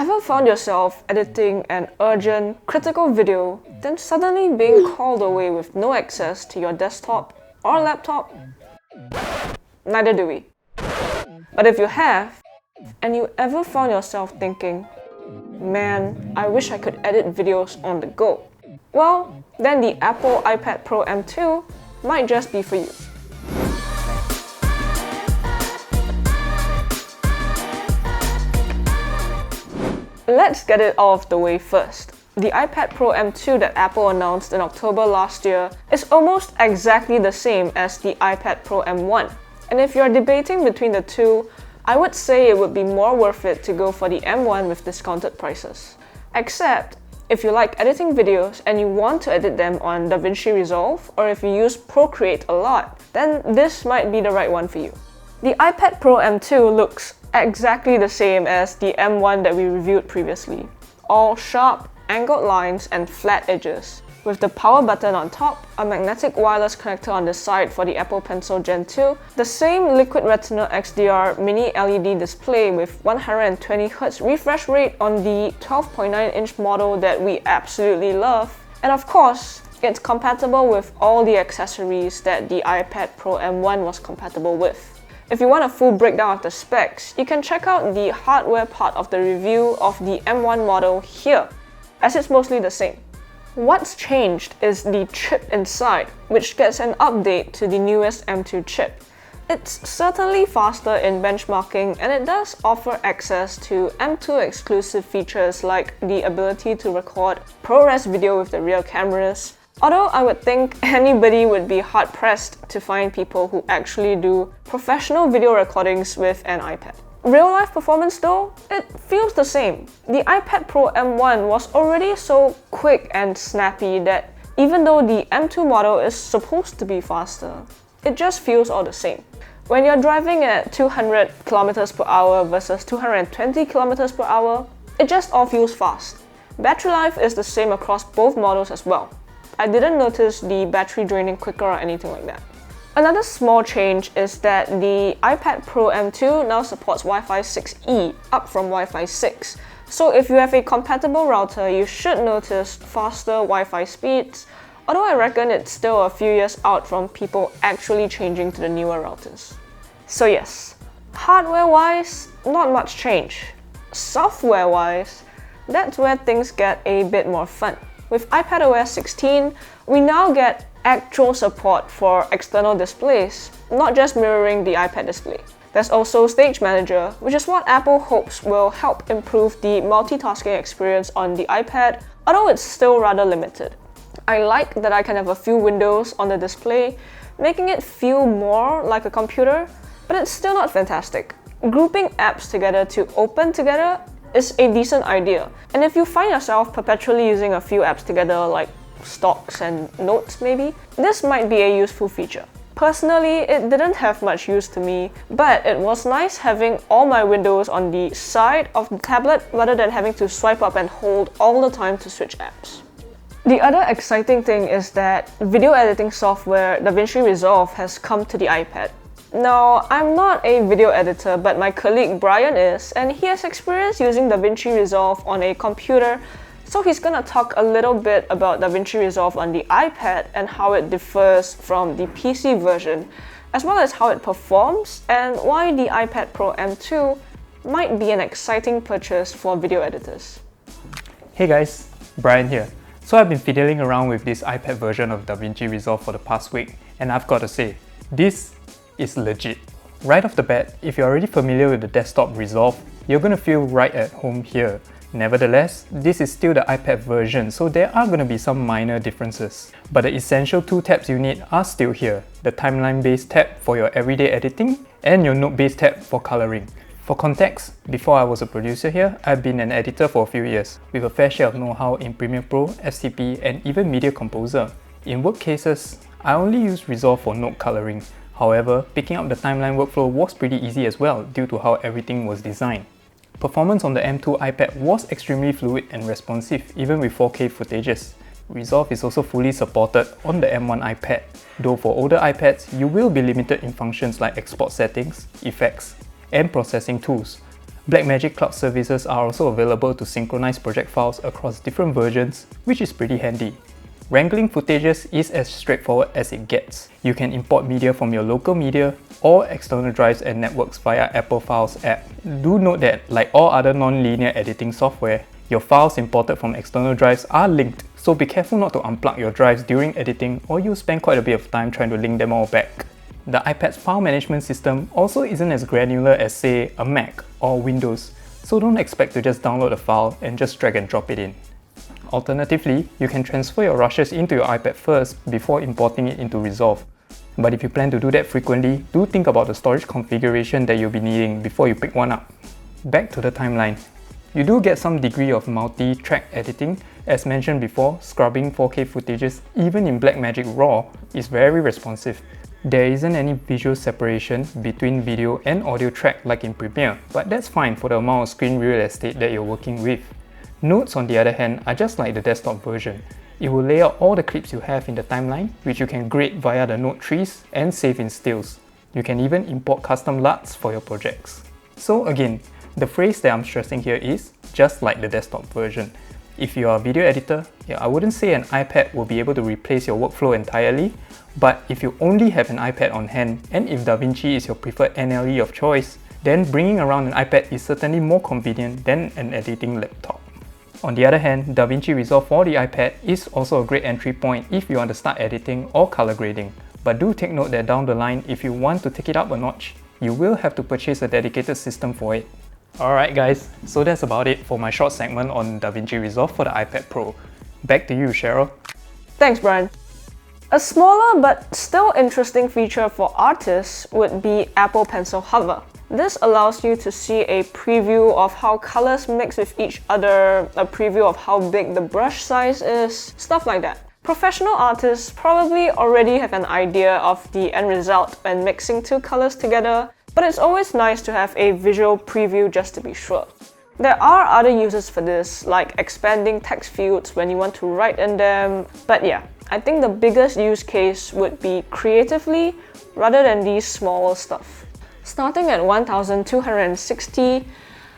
Ever found yourself editing an urgent, critical video, then suddenly being called away with no access to your desktop or laptop? Neither do we. But if you have, and you ever found yourself thinking, man, I wish I could edit videos on the go, well, then the Apple iPad Pro M2 might just be for you. Let's get it out of the way first. The iPad Pro M2 that Apple announced in October last year is almost exactly the same as the iPad Pro M1. And if you're debating between the two, I would say it would be more worth it to go for the M1 with discounted prices. Except, if you like editing videos and you want to edit them on DaVinci Resolve, or if you use Procreate a lot, then this might be the right one for you. The iPad Pro M2 looks exactly the same as the M1 that we reviewed previously. All sharp, angled lines and flat edges, with the power button on top, a magnetic wireless connector on the side for the Apple Pencil Gen 2, the same Liquid Retina XDR mini LED display with 120Hz refresh rate on the 12.9-inch model that we absolutely love, and of course, it's compatible with all the accessories that the iPad Pro M1 was compatible with. If you want a full breakdown of the specs, you can check out the hardware part of the review of the M1 model here, as it's mostly the same. What's changed is the chip inside, which gets an update to the newest M2 chip. It's certainly faster in benchmarking, and it does offer access to M2 exclusive features like the ability to record ProRes video with the rear cameras. Although I would think anybody would be hard-pressed to find people who actually do professional video recordings with an iPad. Real-life performance though, it feels the same. The iPad Pro M1 was already so quick and snappy that even though the M2 model is supposed to be faster, it just feels all the same. When you're driving at 200 km per hour versus 220 km per hour, it just all feels fast. Battery life is the same across both models as well. I didn't notice the battery draining quicker or anything like that. Another small change is that the iPad Pro M2 now supports Wi-Fi 6E, up from Wi-Fi 6. So if you have a compatible router, you should notice faster Wi-Fi speeds, although I reckon it's still a few years out from people actually changing to the newer routers. So yes, hardware-wise, not much change. Software-wise, that's where things get a bit more fun. With iPadOS 16, we now get actual support for external displays, not just mirroring the iPad display. There's also Stage Manager, which is what Apple hopes will help improve the multitasking experience on the iPad, although it's still rather limited. I like that I can have a few windows on the display, making it feel more like a computer, but it's still not fantastic. Grouping apps together to open together is a decent idea, and if you find yourself perpetually using a few apps together like stocks and notes maybe, this might be a useful feature. Personally, it didn't have much use to me, but it was nice having all my windows on the side of the tablet rather than having to swipe up and hold all the time to switch apps. The other exciting thing is that video editing software DaVinci Resolve has come to the iPad. Now, I'm not a video editor, but my colleague Bryan is, and he has experience using DaVinci Resolve on a computer, so he's gonna talk a little bit about DaVinci Resolve on the iPad and how it differs from the PC version, as well as how it performs and why the iPad Pro M2 might be an exciting purchase for video editors. Hey guys, Bryan here. So I've been fiddling around with this iPad version of DaVinci Resolve for the past week, and I've got to say, this is legit. Right off the bat, if you're already familiar with the desktop Resolve, you're gonna feel right at home here. Nevertheless, this is still the iPad version, so there are gonna be some minor differences. But the essential two tabs you need are still here. The timeline-based tab for your everyday editing, and your note-based tab for coloring. For context, before I was a producer here, I've been an editor for a few years, with a fair share of know-how in Premiere Pro, FCP, and even Media Composer. In work cases, I only use Resolve for note coloring. However, picking up the timeline workflow was pretty easy as well due to how everything was designed. Performance on the M2 iPad was extremely fluid and responsive even with 4K footages. Resolve is also fully supported on the M1 iPad, though for older iPads you will be limited in functions like export settings, effects, and processing tools. Blackmagic Cloud services are also available to synchronize project files across different versions, which is pretty handy. Wrangling footages is as straightforward as it gets. You can import media from your local media or external drives and networks via Apple Files app. Do note that, like all other non-linear editing software, your files imported from external drives are linked, so be careful not to unplug your drives during editing or you'll spend quite a bit of time trying to link them all back. The iPad's file management system also isn't as granular as, say, a Mac or Windows, so don't expect to just download a file and just drag and drop it in. Alternatively, you can transfer your rushes into your iPad first before importing it into Resolve. But if you plan to do that frequently, do think about the storage configuration that you'll be needing before you pick one up. Back to the timeline. You do get some degree of multi-track editing. As mentioned before, scrubbing 4K footages, even in Blackmagic RAW, is very responsive. There isn't any visual separation between video and audio track like in Premiere, but that's fine for the amount of screen real estate that you're working with. Notes, on the other hand, are just like the desktop version. It will lay out all the clips you have in the timeline, which you can grade via the note trees and save in stills. You can even import custom LUTs for your projects. So again, the phrase that I'm stressing here is just like the desktop version. If you are a video editor, I wouldn't say an iPad will be able to replace your workflow entirely, but if you only have an iPad on hand and if DaVinci is your preferred NLE of choice, then bringing around an iPad is certainly more convenient than an editing laptop. On the other hand, DaVinci Resolve for the iPad is also a great entry point if you want to start editing or color grading. But do take note that down the line, if you want to take it up a notch, you will have to purchase a dedicated system for it. Alright guys, so that's about it for my short segment on DaVinci Resolve for the iPad Pro. Back to you, Cheryl. Thanks, Bryan. A smaller but still interesting feature for artists would be Apple Pencil Hover. This allows you to see a preview of how colors mix with each other, a preview of how big the brush size is, stuff like that. Professional artists probably already have an idea of the end result when mixing two colors together, but it's always nice to have a visual preview just to be sure. There are other uses for this, like expanding text fields when you want to write in them, but yeah, I think the biggest use case would be creatively rather than these small stuff. Starting at 1,260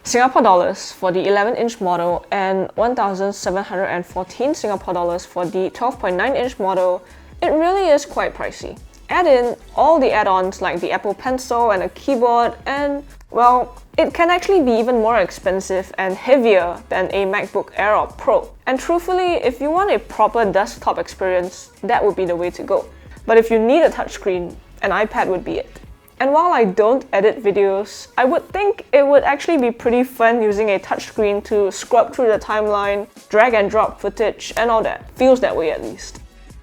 Singapore dollars for the 11-inch model and 1,714 Singapore dollars for the 12.9-inch model, it really is quite pricey. Add in all the add-ons like the Apple Pencil and a keyboard and, well, it can actually be even more expensive and heavier than a MacBook Air or Pro. And truthfully, if you want a proper desktop experience, that would be the way to go. But if you need a touchscreen, an iPad would be it. And while I don't edit videos, I would think it would actually be pretty fun using a touchscreen to scrub through the timeline, drag and drop footage, and all that. Feels that way at least.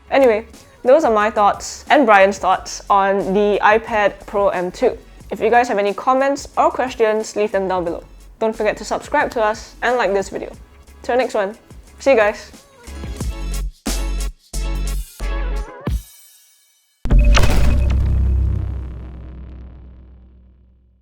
Anyway, those are my thoughts and Bryan's thoughts on the iPad Pro M2. If you guys have any comments or questions, leave them down below. Don't forget to subscribe to us and like this video. Till next one, see you guys!